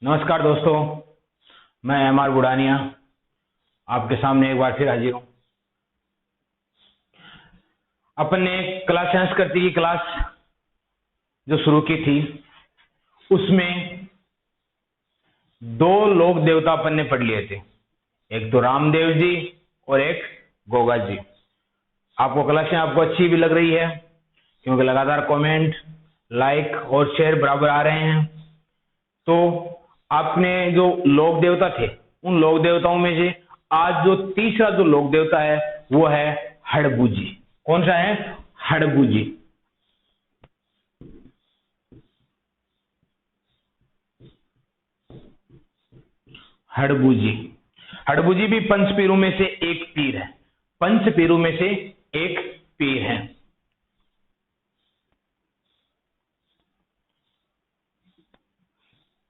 नमस्कार दोस्तों, मैं एम.आर. बुढ़ानिया आपके सामने एक बार फिर हाजिर हूँ। अपन ने कला संस्कृति की क्लास जो शुरू की थी उसमें दो लोक देवता अपन ने पढ़ लिए थे, एक तो रामदेव जी और एक गोगा जी। आपको क्लासें आपको अच्छी भी लग रही है क्योंकि लगातार कमेंट, लाइक और शेयर बराबर आ रहे हैं। तो आपने जो लोक देवता थे उन लोक देवताओं में से आज जो तीसरा जो लोक देवता है वो है हड़बूजी। कौन सा है? हड़बूजी। हड़बूजी हड़बूजी भी पंच पीरों में से एक पीर है। पंच पीरों में से एक पीर है।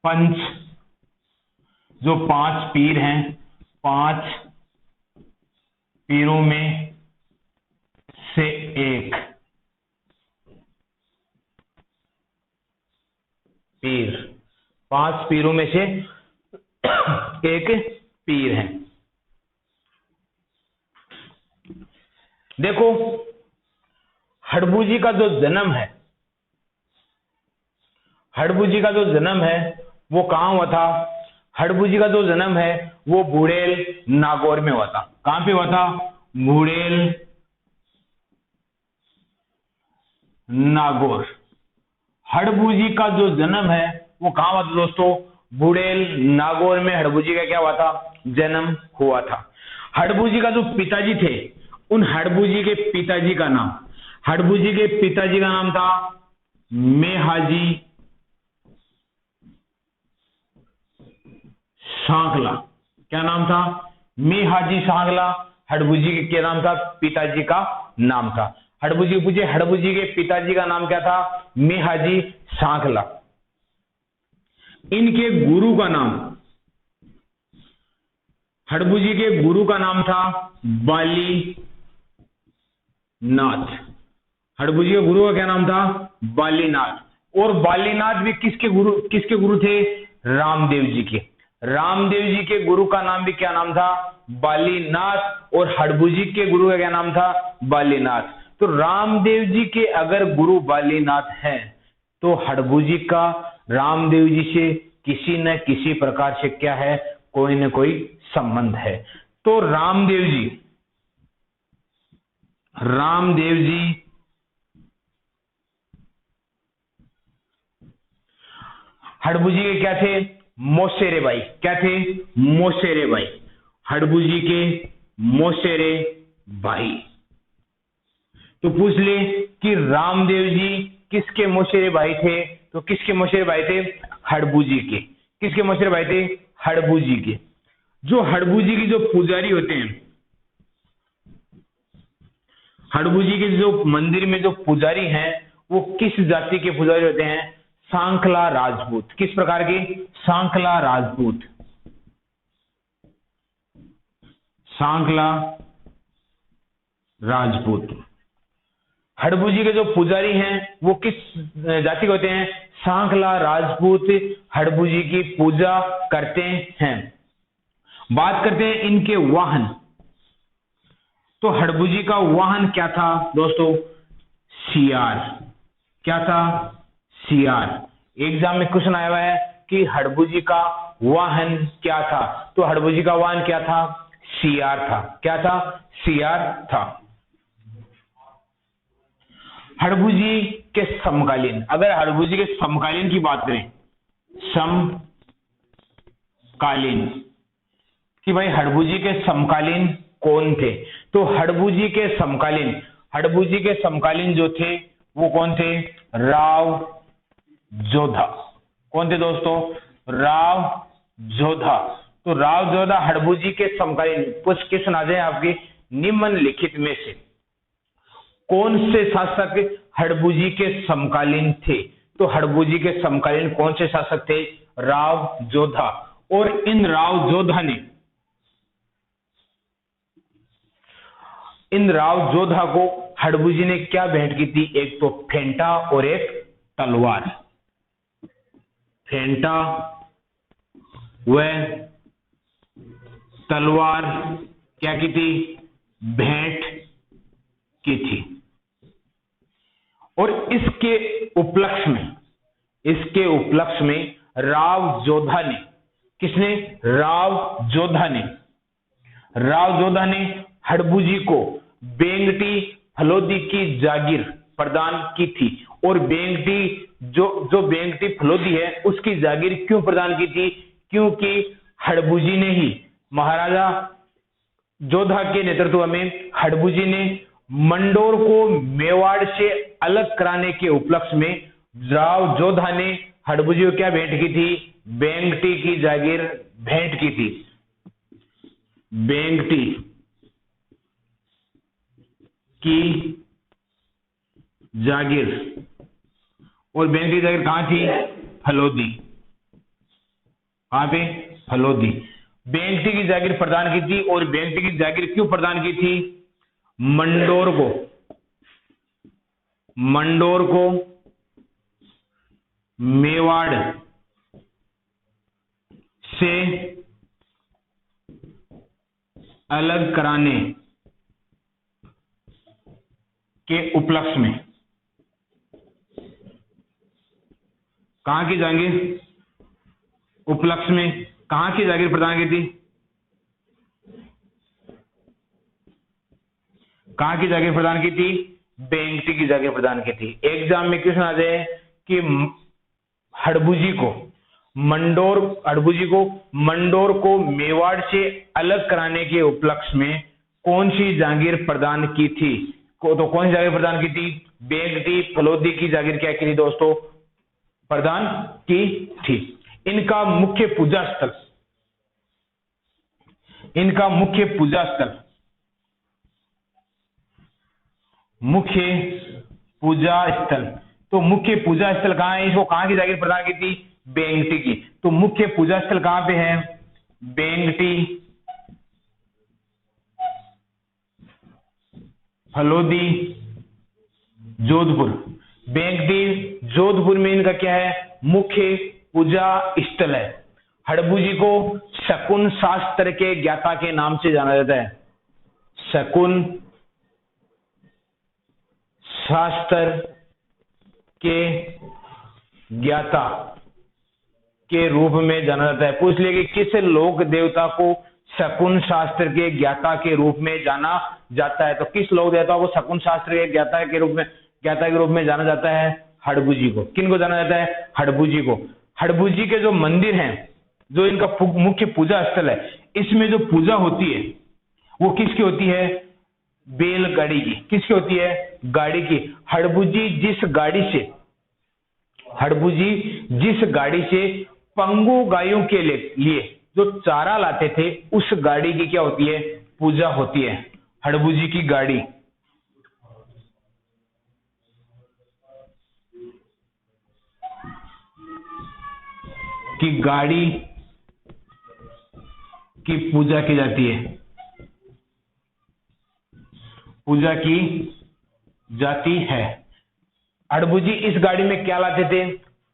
पंच जो पांच पीर हैं, पांच पीरों में से एक पीर, पांच पीरों में से एक पीर है। देखो, हड़बूजी का जो जन्म है, हड़बूजी का जो जन्म है वो कहां हुआ था? हड़बूजी का जो जन्म है वो बूढ़ेल नागौर में हुआ था। कहां पे हुआ था? बूढ़ेल नागौर। हड़बूजी का जो जन्म है वो कहां हुआ था दोस्तों? बूढ़ेल नागौर में हड़बूजी का क्या हुआ था? जन्म हुआ था। हड़बूजी का जो पिताजी थे, उन हड़बूजी के पिताजी का नाम, हड़बूजी के पिताजी का नाम था मेहाजी सांगला। क्या नाम था? मेहाजी सांगला हड़बूजी के क्या नाम था? पिताजी का नाम था। हड़बूजी पूछे, हड़बूजी के पिताजी का नाम क्या था? मेहाजी सांगला। इनके गुरु का नाम, हड़बूजी के गुरु का नाम था बालीनाथ। हड़बूजी के गुरु का क्या नाम था? बालीनाथ। और बालीनाथ भी किसके गुरु थे? रामदेव जी के। रामदेव जी के गुरु का नाम भी क्या नाम था? बालीनाथ। और हड़बूजी के गुरु का क्या नाम था? बालीनाथ। तो रामदेव जी के अगर गुरु बालीनाथ हैं तो हड़बूजी का रामदेव जी से किसी न किसी प्रकार से क्या है? कोई न कोई संबंध है। तो रामदेव जी हड़बूजी के क्या थे? मौसेरे भाई। क्या थे? मौसेरे भाई। हड़बूजी के मौसेरे भाई। तो पूछ ले कि रामदेव जी किसके मौसेरे भाई थे? तो किसके मौसेरे भाई थे? हड़बूजी के। किसके मौसेरे भाई थे? हड़बूजी के। जो हड़बूजी की जो पुजारी होते हैं, हड़बूजी के जो मंदिर में जो पुजारी हैं वो किस जाति के पुजारी होते हैं? सांखला राजपूत। किस प्रकार के? सांखला राजपूत। सांखला राजपूत। हड़बूजी के जो पुजारी हैं वो किस जाति के होते हैं? सांखला राजपूत हड़बूजी की पूजा करते हैं। बात करते हैं इनके वाहन। तो हड़बूजी का वाहन क्या था दोस्तों? सियार। क्या था? सियार। एग्जाम में क्वेश्चन आया हुआ है कि हड़बूजी का वाहन क्या था? तो हड़बूजी का वाहन क्या था? सियार था। क्या था? सियार था। हड़बूजी के समकालीन, अगर हड़बूजी के समकालीन की बात करें, समकालीन कि भाई हड़बूजी के समकालीन कौन थे? तो हड़बूजी के समकालीन जो थे वो कौन थे? राव जोधा। कौन थे दोस्तों? राव जोधा। तो राव जोधा हड़बूजी के समकालीन। कुछ क्वेश्चन आ जाए आपके, निम्नलिखित में से कौन से शासक हड़बूजी के समकालीन थे? तो हड़बूजी के समकालीन कौन से शासक थे? राव जोधा। और इन राव जोधा को हड़बूजी ने क्या भेंट की थी? एक तो फेंटा और एक तलवार। फेंटा वह तलवार क्या की थी, भेंट की थी। और इसके उपलक्ष्य में राव जोधा ने, किसने, राव जोधा ने हड़बू को बेंगटी फलोदी की जागीर प्रदान की थी। और बेंगटी जो बेंगटी फलोदी है उसकी जागीर क्यों प्रदान की थी, क्योंकि हड़बूजी ने ही, महाराजा जोधा के नेतृत्व में हड़बूजी ने मंडोर को मेवाड़ से अलग कराने के उपलक्ष्य में राव जोधा ने हड़बूजी को क्या भेंट की थी, बेंगटी की जागीर भेंट की थी। बेंगटी की जागीर, और बेंगटी की जागीर कहां थी, फलोदी। कहां पे, फलोदी। बेंगटी की जागीर प्रदान की थी। और बेंगटी की जागीर क्यों प्रदान की थी, मंडोर को मेवाड़ से अलग कराने के उपलक्ष्य में। कहां की जागीर, उपलक्ष्य में कहां की जागीर प्रदान की थी, कहां की जागीर प्रदान की थी, बेंगटी की जागीर प्रदान की थी। एग्जाम में क्वेश्चन आ जाए कि हड़बूजी को मंडोर को मेवाड़ से अलग कराने के उपलक्ष्य में कौन सी जागीर प्रदान की थी, तो कौन सी जागीर प्रदान की थी, बेंगटी फलोदी की जागीर क्या की थी दोस्तों, प्रदान की थी। इनका मुख्य पूजा स्थल, तो मुख्य पूजा स्थल कहां है, इसको कहां की जागीर प्रदान की थी, बेंगटी की। तो मुख्य पूजा स्थल कहां पे है, बेंगटी फलोदी जोधपुर। बेंगटी जोधपुर में इनका क्या है, मुख्य पूजा स्थल है। हड़बूजी को शकुन शास्त्र के ज्ञाता के नाम से जाना जाता है, शकुन शास्त्र के ज्ञाता के रूप में जाना जाता है। पूछ लिया कि किस लोक देवता को शकुन शास्त्र के ज्ञाता के रूप में जाना जाता है, तो किस लोक देवता को शकुन शास्त्र के ज्ञाता के रूप में जाना जाता है, हड़बूजी को। किन को जाना जाता है, हड़बूजी को। हड़बूजी के जो मंदिर हैं, जो इनका मुख्य पूजा स्थल है, इसमें जो पूजा होती है वो किसकी होती है, बैलगाड़ी की। किसकी होती है, गाड़ी की। हड़बूजी जिस गाड़ी से पंगु गायों के लिए जो चारा लाते थे, उस गाड़ी की क्या होती है, पूजा होती है, हड़बूजी की गाड़ी की पूजा की जाती है, पूजा की जाती है। हड़बूजी इस गाड़ी में क्या लाते थे,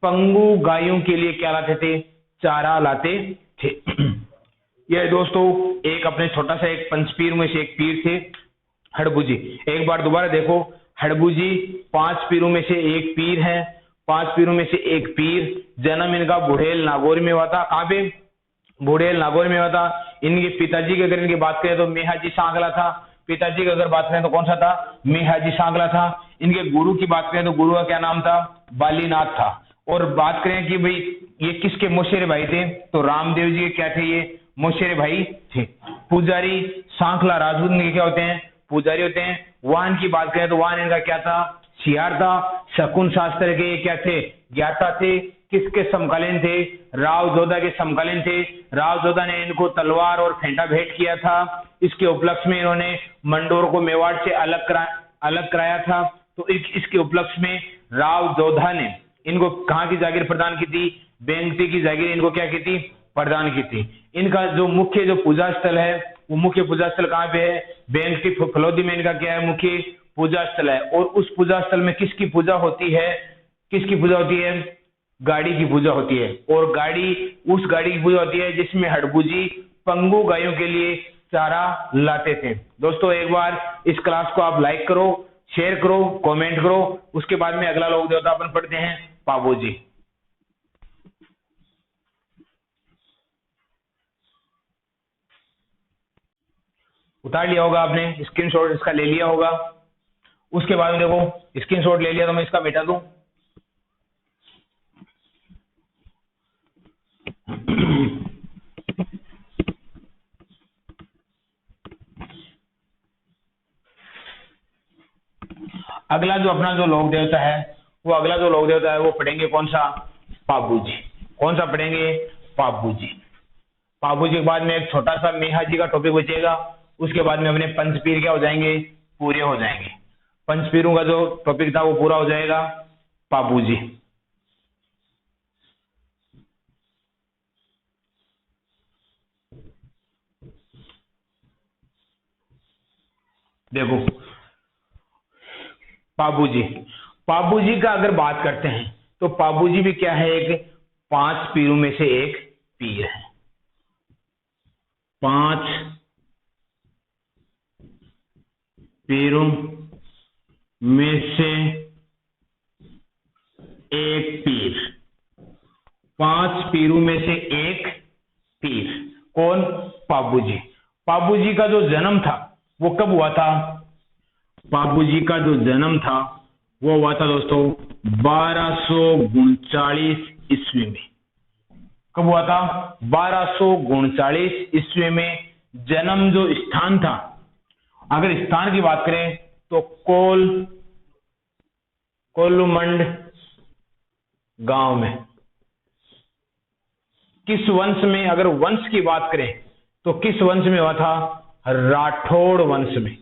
पंगु गायों के लिए क्या लाते थे, चारा लाते थे। यह दोस्तों एक अपने छोटा सा एक पंचपीर में से एक पीर थे हड़बूजी। एक बार दोबारा देखो, हड़बूजी 5 पीरों में से एक पीर है। 5 पीरों में से एक पीर, जन्म इनका बुढ़ेल नागौर में हुआ था। कहां पे, बुढ़ेल नागौर में हुआ था। इनके पिताजी की अगर इनकी बात करें तो मेहाजी सांगला था। पिताजी की अगर बात करें तो कौन सा था, मेहाजी सांगला था। इनके गुरु की बात करें तो गुरु का क्या नाम था, बालीनाथ था। और बात करें कि भाई ये किसके मौसेरे भाई थे, तो रामदेव जी के क्या थे, ये मौसेरे भाई थे। पुजारी सांखला राजपूत इनके क्या होते हैं, पुजारी होते हैं। वाहन की बात करें तो वाहन इनका क्या था, सियार था। शकुन शास्त्र के क्या थे, ज्ञाता थे। किसके समकालीन थे, राव जोधा के समकालीन थे। राव जोधा ने इनको तलवार और फेंटा भेंट किया था। इसके उपलक्ष्य में इन्होंने मंडोर को मेवाड़ से अलग कराया था। तो इसके उपलक्ष्य में राव जोधा ने इनको कहां की जागीर प्रदान की थी, बेंगटी की जागीर इनको क्या की थी, प्रदान की थी। इनका जो मुख्य पूजा स्थल है, वो मुख्य पूजा स्थल कहां पे है, बेंगटी फलोदी में इनका क्या है, मुख्य पूजा स्थल है। और उस पूजा स्थल में किसकी पूजा होती है, किसकी पूजा होती है, गाड़ी की पूजा होती है, और उस गाड़ी की पूजा होती है जिसमें हड़बूजी पंगु गायों के लिए चारा लाते थे। दोस्तों एक बार इस क्लास को आप लाइक करो, शेयर करो, कमेंट करो। उसके बाद में अगला लोक देवता अपन पढ़ते हैं पाबूजी। उतार लिया होगा आपने, स्क्रीनशॉट इसका ले लिया होगा। उसके बाद में देखो स्क्रीनशॉट ले लिया तो मैं इसका मिटा दूं। अगला जो अपना जो लोक देवता है वो पढ़ेंगे कौन सा? पाबूजी। कौन सा पढ़ेंगे? पाबूजी। पाबूजी के बाद में एक छोटा सा मेहाजी का टॉपिक बचेगा। उसके बाद में अपने पंचपीर क्या हो जाएंगे? पूरे हो जाएंगे। पंचपीरों का जो टॉपिक था वो पूरा हो जाएगा। पाबूजी। देखो पाबूजी का अगर बात करते हैं तो पाबूजी भी क्या है? एक 5 पीरों में से एक पीर है। 5 पीरों में से एक पीर। 5 पीरों में से एक पीर कौन? पाबूजी। पाबूजी का जो जन्म था वो कब हुआ था? पाबूजी का जो जन्म था वो हुआ था दोस्तों 1239 ईस्वी में। कब हुआ था? 1239 ईस्वी में। जन्म जो स्थान था, अगर स्थान की बात करें तो कोलुमंड गांव में। किस वंश में? अगर वंश की बात करें तो किस वंश में हुआ था? राठौड़ वंश में।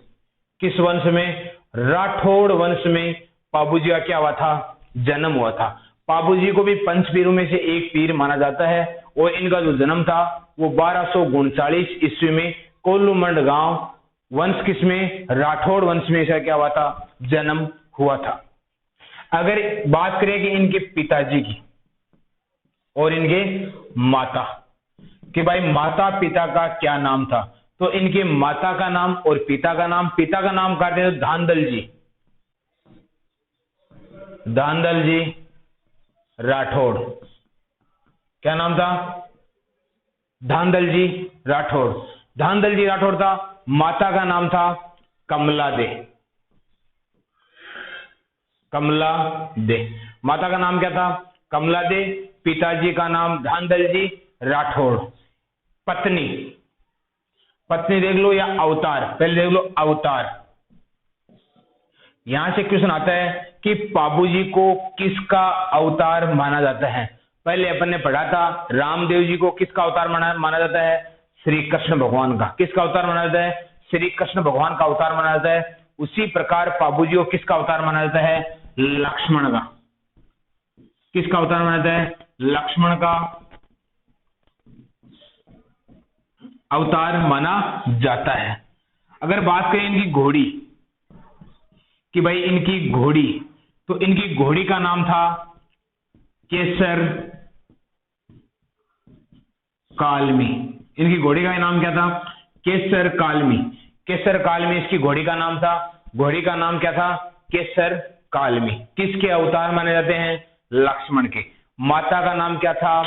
किस वंश में? राठौड़ वंश में पाबूजी का क्या हुआ था? जन्म हुआ था। पाबूजी को भी पंचपीरों में से एक पीर माना जाता है, और इनका जो जन्म था वो 1239 ईस्वी में कोलुमंड गांव वंश किसमें? राठौड़ वंश में इसका क्या हुआ था? जन्म हुआ था। अगर बात करें कि इनके पिताजी की और इनके माता कि भाई माता पिता का क्या नाम था, तो इनके माता का नाम और पिता का नाम कहते हैं धांधल जी राठौड़। क्या नाम था? धांधल जी राठौड़। धांधल जी राठौड़ था। माता का नाम था कमला दे। माता का नाम क्या था? कमला दे। पिताजी का नाम धांधल जी राठौड़। पत्नी देख लो या अवतार, पहले देख लो अवतार। यहां से क्वेश्चन आता है कि पाबूजी को किसका अवतार माना जाता है? पहले अपन ने पढ़ा था रामदेव जी को किसका अवतार माना जाता है? श्री कृष्ण भगवान का। किसका अवतार माना जाता है? श्री कृष्ण भगवान का अवतार माना जाता है। उसी प्रकार पाबूजी को किसका अवतार माना जाता है? लक्ष्मण का। किसका अवतार माना जाता है? लक्ष्मण का अवतार माना जाता है। अगर बात करें इनकी घोड़ी कि भाई इनकी घोड़ी, तो इनकी घोड़ी का नाम था केसर कालमी। इनकी घोड़ी का नाम क्या था? केसर कालमी। केसर कालमी इसकी घोड़ी का नाम था। घोड़ी का नाम क्या था? केसर कालमी। किसके अवतार माने जाते हैं? लक्ष्मण के। माता का नाम क्या था?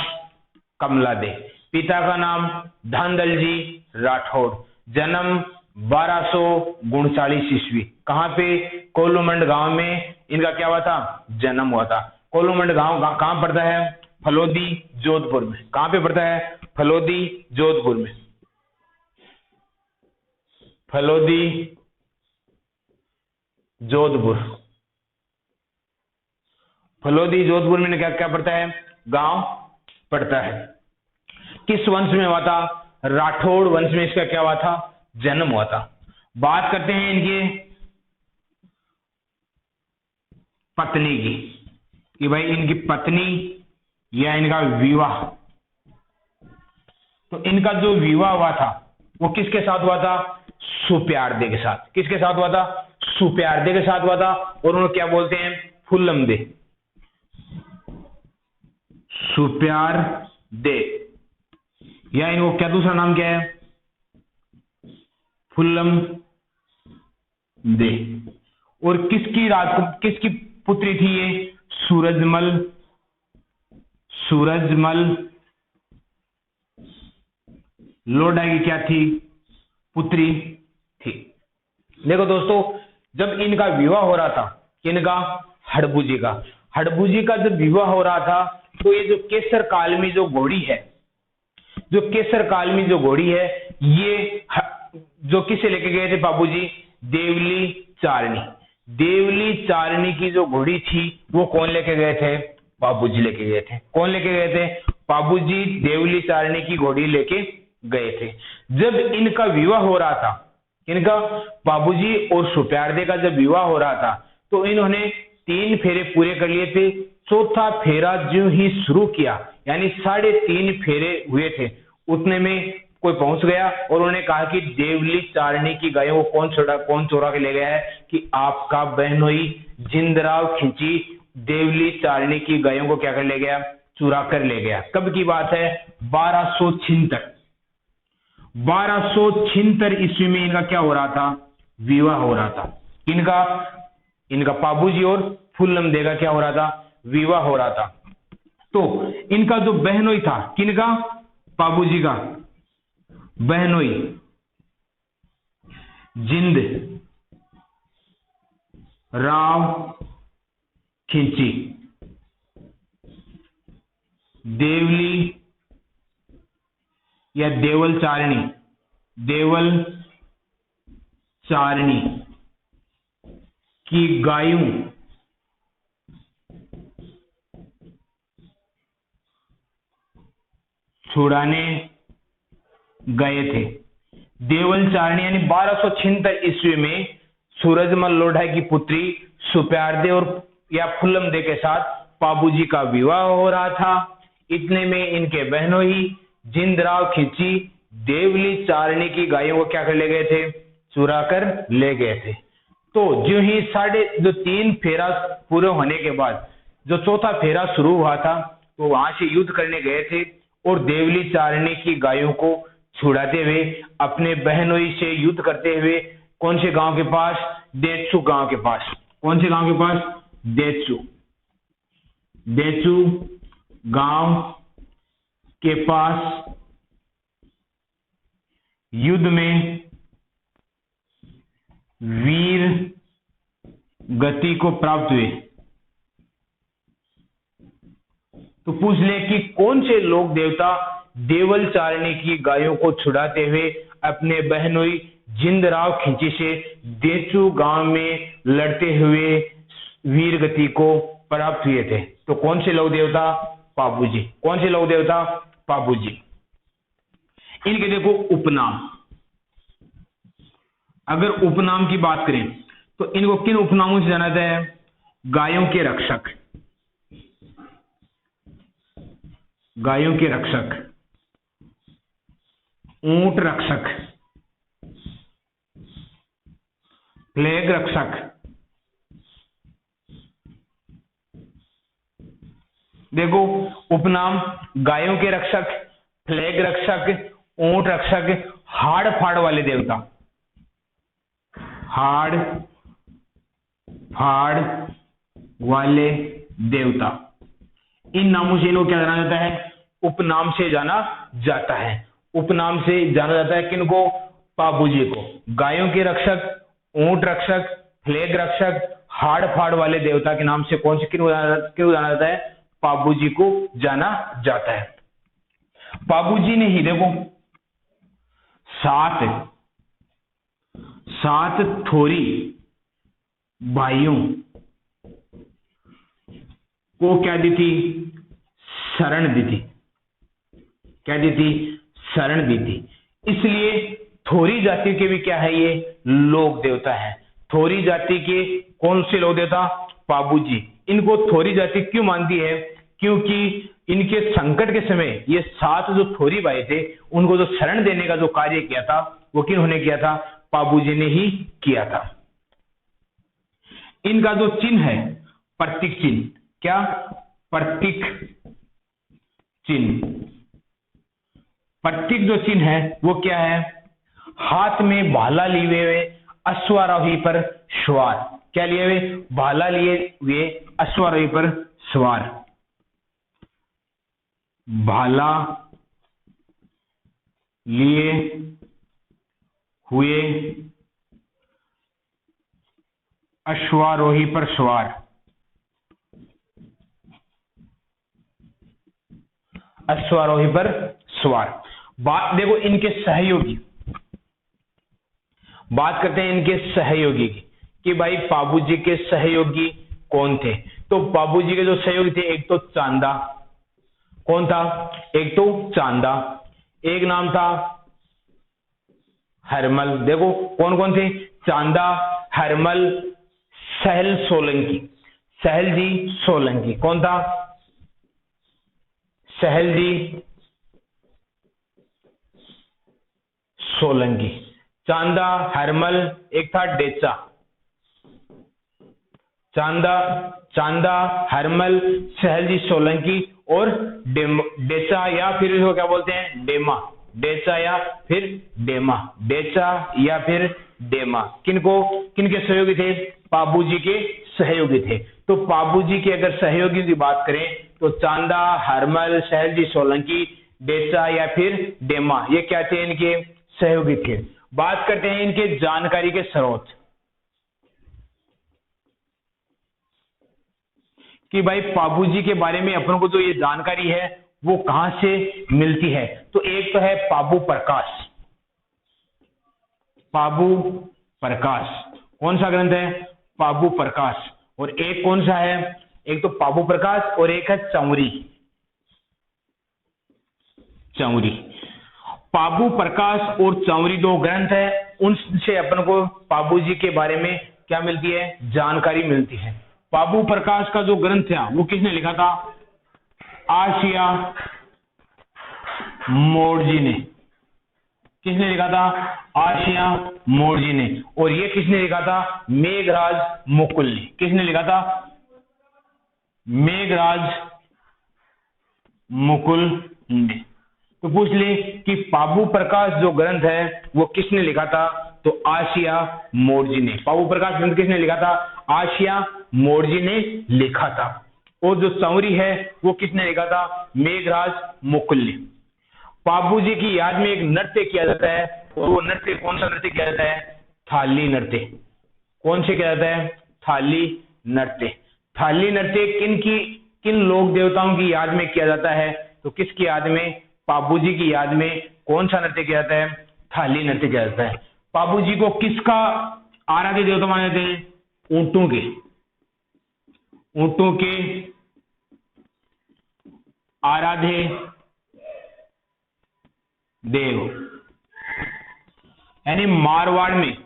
कमला दे। पिता का नाम धांधल जी राठौड़। जन्म 1239 ईस्वी। कहां पे? कोलुमंड गांव में इनका क्या हुआ था? जन्म हुआ था। कोलुमंड गांव कहां पड़ता है? फलोदी जोधपुर में। कहां पे पड़ता है? फलोदी जोधपुर में। फलोदी जोधपुर। फलोदी जोधपुर में क्या क्या पड़ता है? गांव पड़ता है। किस वंश में हुआ था? राठौड़ वंश में इसका क्या हुआ था? जन्म हुआ था। बात करते हैं इनके पत्नी की कि भाई इनकी पत्नी या इनका विवाह, तो इनका जो विवाह हुआ था वो किसके साथ हुआ था? सुप्यारदे के साथ। किसके साथ हुआ था? सुप्यारदे के साथ हुआ था। और उन्हें क्या बोलते हैं? फुल्लम दे। सुप्यार दे, या इनको क्या दूसरा नाम क्या है, फुल्लम दे। और किसकी पुत्री थी ये, सूरजमल लोढ़ा की क्या थी, पुत्री थी। देखो दोस्तों, जब इनका विवाह हो रहा था, किनका, हड़बू जी का जब विवाह हो रहा था, तो ये जो केसर कालमी जो घोड़ी है, ये जो किसे लेके गए थे बाबूजी, देवली चारणी की जो घोड़ी थी वो कौन लेके गए थे, बाबूजी लेके गए थे। कौन लेके गए थे, बाबूजी देवली चारणी की घोड़ी लेके गए थे। जब इनका विवाह हो रहा था, इनका बाबूजी और सुप्यारदे का जब विवाह हो रहा था, तो इन्होंने 3 फेरे पूरे कर लिए थे। चौथा फेरा जो ही शुरू किया, यानी 3.5 फेरे हुए थे, उतने में कोई पहुंच गया और उन्होंने कहा कि देवली चारणी की गायों को कौन चोरा के ले गया है, कि आपका बहनोई जिंदराव खिंची देवली चारणी की गायों को क्या कर ले गया, चुरा कर ले गया। कब की बात है, 1276 ईस्वी में इनका क्या हो रहा था, विवाह हो रहा था। इनका बाबूजी और फुल्लम दे का क्या हो रहा था, विवाह हो रहा था। तो इनका जो बहनोई था, किनका, बाबूजी का बहनोई जिंद राव खिंची देवली या देवल चारणी की गायों छुड़ाने गए थे। देवल चारणी यानी 1276 ईस्वी में सूरजमल लोढ़ा की पुत्री सुप्यारदे और या फुल्लम दे के साथ बाबूजी का विवाह हो रहा था। इतने में इनके बहनोई जिंदराव खिंची देवली चारणी की गायों को क्या कर ले गए थे, चुरा कर ले गए थे। तो जो ही 3.5 फेरा पूरे होने के बाद जो चौथा फेरा शुरू हुआ था, तो वहां से युद्ध करने गए थे और देवली चारणी की गायों को छुड़ाते हुए अपने बहनोई से युद्ध करते हुए कौन से गांव के पास, देचू गांव के पास। कौन से गांव के पास, देचू गांव के पास युद्ध में वीर गति को प्राप्त हुए। तो पूछ ले कि कौन से लोक देवता देवल चारणी की गायों को छुड़ाते हुए अपने बहनोई जिंदराव खिंची से देचू गांव में लड़ते हुए वीर गति को प्राप्त हुए थे। तो कौन से लोक देवता, बाबूजी। कौन से लोक देवता, बाबूजी। इनके देखो उपनाम, अगर उपनाम की बात करें तो इनको किन उपनामों से जाना जाता है, गायों के रक्षक, ऊंट रक्षक, प्लेग रक्षक। देखो उपनाम, गायों के रक्षक, प्लेग रक्षक, ऊंट रक्षक, हाड़ फाड़ वाले देवता, हाड़ फाड़ वाले देवता। इन नामों से इनको क्या जाना जाता है, उपनाम से जाना जाता है। उपनाम से जाना जाता है किनको, बाबूजी को। गायों के रक्षक, ऊंट रक्षक, फ्लेग रक्षक, हाड़ फाड़ वाले देवता के नाम से कौन से किनको जाना जाता है, बाबूजी को जाना जाता है। बाबूजी ने ही देखो सात थोरी भाइयों को क्या दी थी, शरण दी थी। क्या दी थी, शरण दी थी। इसलिए थोरी जाति के भी क्या है, ये लोक देवता है। थोरी जाति के कौन से लोक देवता, बाबूजी। इनको थोरी जाति क्यों मानती है, क्योंकि इनके संकट के समय ये 7 जो थोरी भाई थे, उनको जो शरण देने का जो कार्य किया था, वो किन्होंने किया था, बाबूजी ने ही किया था। इनका जो चिन्ह है, प्रतीक चिन्ह, क्या, प्रतीक चिन्ह। प्रतीक जो चिन्ह है वो क्या है? हाथ में भाला लिए हुए अश्वारोही पर सवार। क्या लिए हुए? भाला लिए हुए अश्वारोही पर सवार। भाला लिए हुए अश्वारोही पर सवार। अश्वारोही पर सवार। बात देखो इनके सहयोगी, बात करते हैं इनके सहयोगी की कि भाई बाबूजी के सहयोगी कौन थे। तो बाबूजी के जो सहयोगी थे, एक तो चांदा। कौन था? एक तो चांदा, एक नाम था हरमल। देखो कौन कौन थे? चांदा, हरमल, सहल सोलंकी। सहल जी सोलंकी। कौन था? सहल जी सोलंकी। चांदा, हरमल, एक था डेचा। चांदा, हरमल, सहल जी सोलंकी और डेचा या फिर इसको क्या बोलते हैं? डेमा। डेचा या फिर डेमा। डेचा या फिर डेमा। किनको, किनके सहयोगी थे? बाबूजी के सहयोगी थे। तो बाबूजी के अगर सहयोगी की बात करें तो चांदा, हरमल, सहल जी सोलंकी, डेचा या फिर डेमा, ये क्या थे? इनके सहयोगी थे। बात करते हैं इनके जानकारी के स्रोत कि भाई बाबूजी के बारे में अपन को जो ये जानकारी है वो कहां से मिलती है। तो एक तो है पाबू प्रकाश। पाबू प्रकाश कौन सा ग्रंथ है? पाबू प्रकाश। और एक कौन सा है? एक तो पाबू प्रकाश और एक है चौरी। चौरी, पाबू प्रकाश और चौरी दो ग्रंथ है, उनसे अपन को बाबूजी के बारे में क्या मिलती है? जानकारी मिलती है। पाबू प्रकाश का जो ग्रंथ था वो किसने लिखा था? आशिया मोर्जी ने। किसने लिखा था? आशिया मोर्जी ने। और ये किसने लिखा था? मेघराज मुकुल ने। किसने लिखा था? मेघराज मुकुल ने। तो पूछ ले कि पाबू प्रकाश जो ग्रंथ है वो किसने लिखा था? तो आशिया मोर्जी ने। पाबू प्रकाश ग्रंथ किसने लिखा था? आशिया मोर्जी ने लिखा था। और जो चौरी है वो किसने लिखा था? मेघराज मुकुल ने। बाबूजी की याद में एक नृत्य किया जाता है, और वो नृत्य कौन सा नृत्य किया जाता है? थाली नृत्य। कौन से किया जाता है? थाली नृत्य। थाली नृत्य किन लोक देवताओं की याद में किया जाता है? तो किसकी याद में? बाबूजी की याद में कौन सा नृत्य किया जाता है? थाली नृत्य किया जाता है। बाबूजी को किसका आराध्य देवता माने जाते हैं? ऊंटों के। ऊंटों के आराध्य देव। यानी मारवाड़ में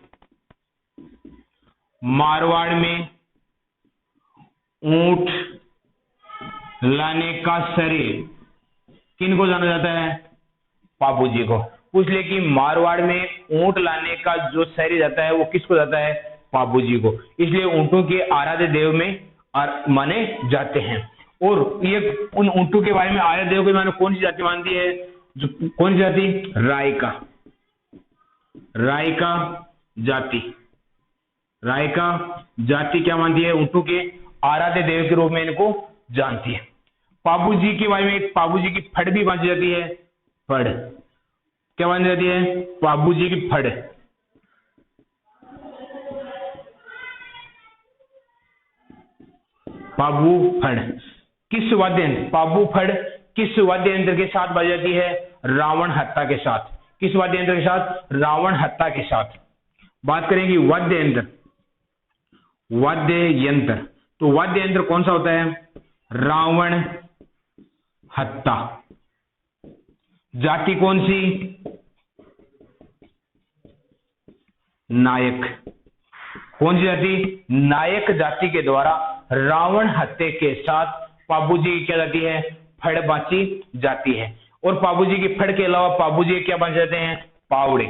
ऊंट लाने का श्रेय किनको जाना जाता है? बाबूजी को। पूछ ले कि मारवाड़ में ऊंट लाने का जो श्रेय जाता है वो किसको जाता है? बाबूजी को। इसलिए ऊंटों के आराध्य देव में माने जाते हैं। और ये उन ऊंटों के बारे में आराध्य देव के माने कौन सी जाति मानती है? जो कौन सी जाति? रायका। रायका जाति। रायका जाति क्या मानती है? ऊंटों के आराध्य देव के रूप में इनको जानती है। बाबूजी के बारे में बाबूजी की फड़ भी बांधी जाती है। फड़ क्या बांधी जाती है? बाबूजी की फड़। बाबू फड़ किस वाद्य यंत्र? बाबू फड़ किस वाद्य यंत्र के साथ बाजी जाती है? रावण हत्ता के साथ। किस वाद्य यंत्र के साथ? रावण हत्ता के साथ। बात करेंगे वाद्य यंत्र। वाद्य यंत्र, तो वाद्य यंत्र कौन सा होता है? रावण हत्ता। जाति कौन सी? नायक। कौन सी जाति? नायक जाति के द्वारा रावण हत्या के साथ बाबूजी की क्या जाती है? फड़ बांची जाती है। और बाबूजी की फड़ के अलावा बाबूजी क्या बांध जाते हैं? पावड़े।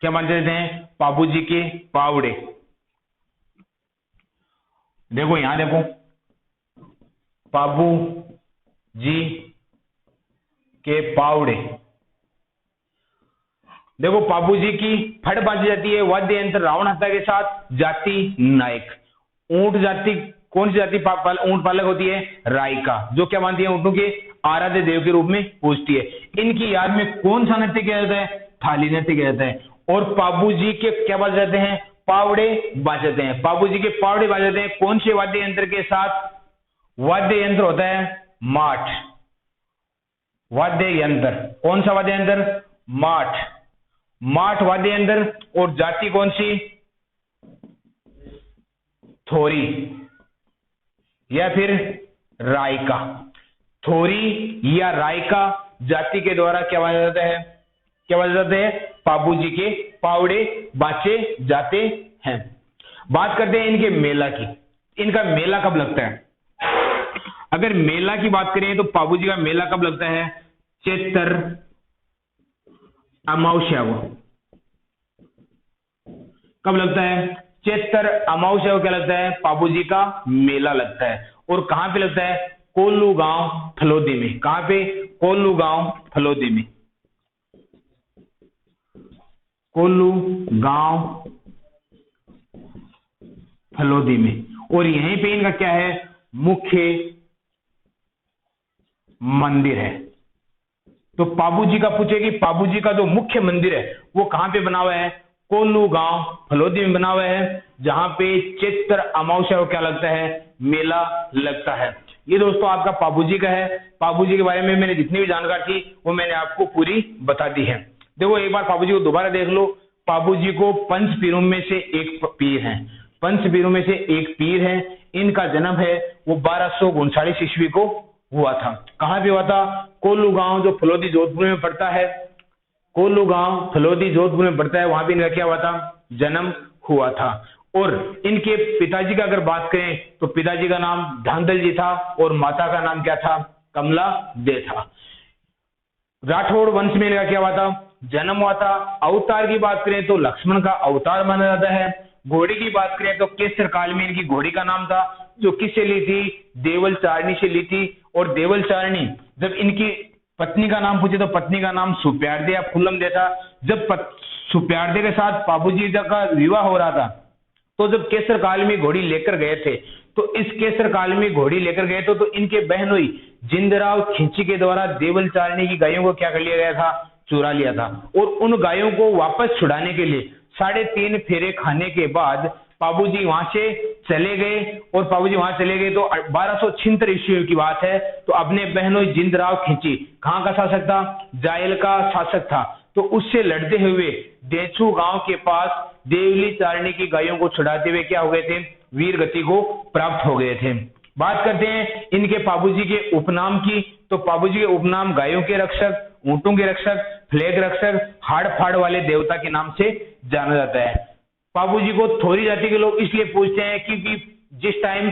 क्या बांध जाते हैं? बाबूजी के पावड़े। देखो यहां देखो, बाबू जी के पावड़े। देखो पाबूजी की फड़ बाजी जाती है वाद्य यंत्र रावण हत्या के साथ। जाति नायक। ऊंट जाति कौन सी जाति ऊंट पालक होती है? रायका, जो क्या मानती है ऊंटों के आराध्य देव के रूप में पूजती है। इनकी याद में कौन सा नृत्य किया जाता है? थाली नृत्य किया जाता है। और पाबूजी के क्या बाजे जाते हैं? पावड़े बाजे जाते हैं। पाबूजी के पावड़े बाजे जाते हैं कौन से वाद्य यंत्र के साथ? वाद्य यंत्र होता है माठ। वाद्य यंत्र कौन सा वाद्य यंत्र? माठ। माठ वाद्य यंत्र। और जाति कौन सी? थोरी या फिर रायका। थोरी या रायका जाति के द्वारा क्या बाजा जाता है? क्या बाजा जाते हैं? पाबूजी के पावड़े बाचे जाते हैं। बात करते हैं इनके मेला की। इनका मेला कब लगता है? अगर मेला की बात करें तो पाबूजी का मेला कब लगता है? चैत्र अमावस्या को। कब लगता है? चैत्र अमावस्या को क्या लगता है? पाबूजी का मेला लगता है। और कहां पे लगता है? कोल्लू गांव फलोदी में। कहां पे? कोल्लू गांव फलोदी में। कोल्लू गांव फलोदी में। और यहीं पे इनका क्या है? मुख्य मंदिर है। तो पाबूजी का पूछे कि पाबूजी का जो मुख्य मंदिर है वो कहां पे बना हुआ है? कोल्लू गांव फलोदी में बना हुआ है, जहां पे चैत्र अमावस्या को क्या लगता है? मेला लगता है। ये दोस्तों आपका पाबूजी का है। पाबूजी के बारे में मैंने जितनी भी जानकारी थी वो मैंने आपको पूरी बता दी है। देखो एक बार पाबूजी को दोबारा देख लो। पाबूजी को पंच पीरों में से एक पीर है। पंच पीरों में से एक पीर है। इनका जन्म है वो 1259 ईस्वी को हुआ था। कहां पे हुआ था? कोल्लू गांव जो फलोदी जोधपुर में पड़ता है। कोल्लू गांव फलोदी जोधपुर में पड़ता है, वहां पे इनका क्या हुआ था? जन्म हुआ था। और इनके पिताजी का अगर बात करें तो पिताजी का नाम धांधल जी था और माता का नाम क्या था? कमला दे था। राठौड़ वंश में इनका क्या हुआ था? जन्म हुआ था। अवतार की बात करें तो लक्ष्मण का अवतार माना जाता है। घोड़ी की बात करें तो केसर काल में इनकी घोड़ी का नाम था, जो किससे ली थी? देवल चारणी से ली थी। और देवल चारणी जब इनकी पत्नी का नाम पूछे तो पत्नी का नाम सुप्यारदे या फुल्लम दे था। जब सुप्यारदे के साथ पाबूजी का विवाह हो रहा था तो जब केसर काल में घोड़ी लेकर गए थे, तो इस केसर काल में घोड़ी लेकर गए तो इनके बहन हुई जिंदराव खिंची के द्वारा देवल चारणी की गायों को क्या कर लिया गया था? चुरा लिया था। और उन गायों को वापस छुड़ाने के लिए 3.5 फेरे खाने के बाद पाबूजी वहां से चले गए। और पाबूजी वहां चले गए तो 1276 ईस्वी की बात है। तो अपने बहनों जिंदराव खिंची कहां का शासक था? जायल का शासक था। तो उससे लड़ते हुए देछू गांव के पास देवली चारणी की गायों को छुड़ाते हुए क्या हो गए थे? वीर गति को प्राप्त हो गए थे। बात करते हैं इनके पाबूजी के उपनाम की। तो पाबूजी के उपनाम गायों के रक्षक, ऊंटों के रक्षक, फ्लैग रक्षक, हाड़ फाड़ वाले देवता के नाम से जाना जाता है। पाबूजी को थोरी जाति के लोग इसलिए पूछते हैं क्योंकि जिस टाइम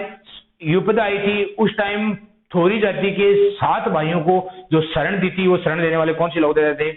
विपदा आई थी उस टाइम थोरी जाति के 7 भाइयों को जो शरण दी थी, वो शरण देने वाले कौन से लोग देते थे?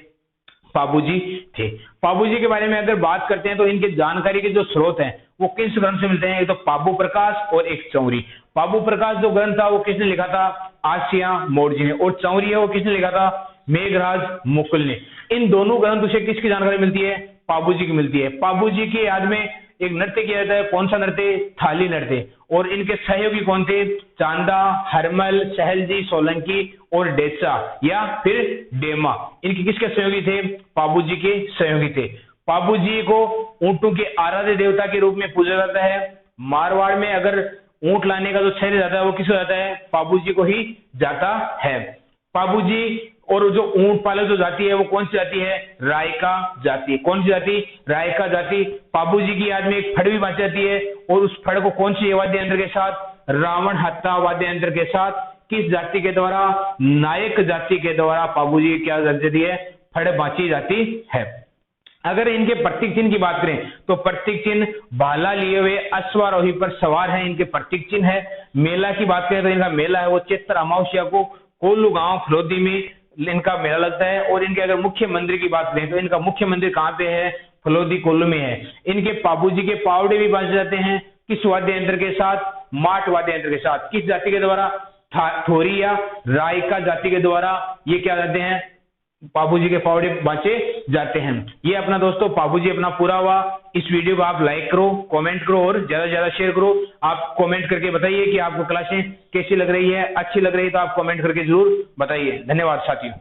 पाबूजी थे। पाबूजी के बारे में अगर बात करते हैं तो इनके जानकारी के जो स्रोत हैं वो किस ग्रंथ से मिलते हैं? एक तो पाबू प्रकाश और एक चौरी। पाबू प्रकाश जो ग्रंथ था वो किसने लिखा था? आसिया मोड़जी ने। और चौरी है वो किसने लिखा था? मेघराज मुकुल ने। इन दोनों ग्रंथों से किसकी जानकारी मिलती है? पाबूजी की मिलती है। पाबूजी की याद में एक नृत्य किया जाता है। कौन सा नृत्य? थाली नृत्य। और इनके सहयोगी कौन थे? चांदा, हरमल, सहलजी, सोलंकी और डेचा या फिर डेमा। इनके किसके सहयोगी थे? पाबूजी के सहयोगी थे। पाबूजी को ऊंटों के आराध्य देवता के रूप में पूजा जाता है। मारवाड़ में अगर ऊंट लाने का जो श्रेय जाता है वो किसको जाता है? पाबूजी को ही जाता है। पाबूजी और जो ऊंट पालक जो जाति है वो कौन सी जाति है? रायका जाति। कौन सी जाति? रायका जाति। पाबूजी की याद में एक फड़ भी बांधी जाती है। और उस फड़ को कौन सी वाद्य यंत्र के साथ? रावण हत्या वाद्य यंत्र के साथ। किस जाति के द्वारा? नायक जाति के द्वारा पाबूजी क्या जाती है? फड़ बांची जाती है। अगर इनके प्रतीक चिन्ह की बात करें तो प्रतीक चिन्ह भाला लिए हुए अश्वारोही पर सवार है, इनके प्रतीक चिन्ह है। मेला की बात करें तो इनका मेला है वो चैत्र अमावस्या को कोल्लू गांव फलोदी में इनका मेला लगता है। और इनके अगर मुख्य मंदिर की बात करें तो इनका मुख्य मंदिर कहां पे है? फलोदी कोल्लू में है। इनके पाबूजी के पावड़े भी बांधे जाते हैं किस वाद्य यंत्र के साथ? माठ वाद्य यंत्र के साथ। किस जाति के द्वारा? थोरी या रायका जाति के द्वारा ये क्या जाते हैं, पाबूजी के फावड़े बांचे जाते हैं। ये अपना दोस्तों पाबूजी अपना पूरा हुआ। इस वीडियो को आप लाइक करो, कमेंट करो और ज्यादा से ज्यादा शेयर करो। आप कमेंट करके बताइए कि आपको क्लासें कैसी लग रही है, अच्छी लग रही है तो आप कमेंट करके जरूर बताइए। धन्यवाद साथियों।